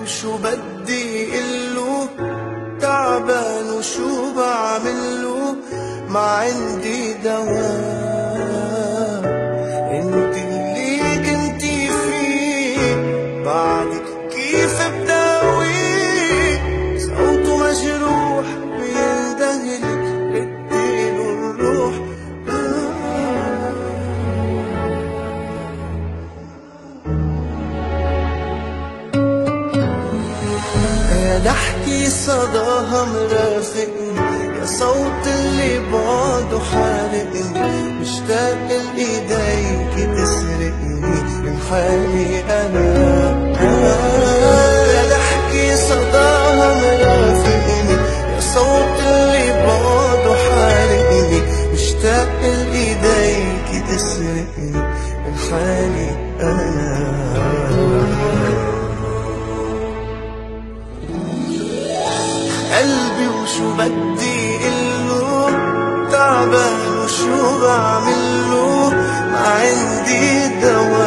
وشو بدي قله، تعبان وشو بعمله، ما عندي دواء. انت اللي كنتي فيه بعدك كيف بداويه، صوته مجروح بيندهلك اديله الروح. يا ضحكي صداها مرافقني، يا صوت اللي بعده حارقني، مشتاق لإيديك تسرقني من حالي أنا. يا ضحكي صداها مرافقني، يا صوت اللي بعده حارقني، مشتاق لإيديك تسرقني من حالي أنا. قلبي وشو بدي قله، تعبان وشو بعمله، ما عندي دواء.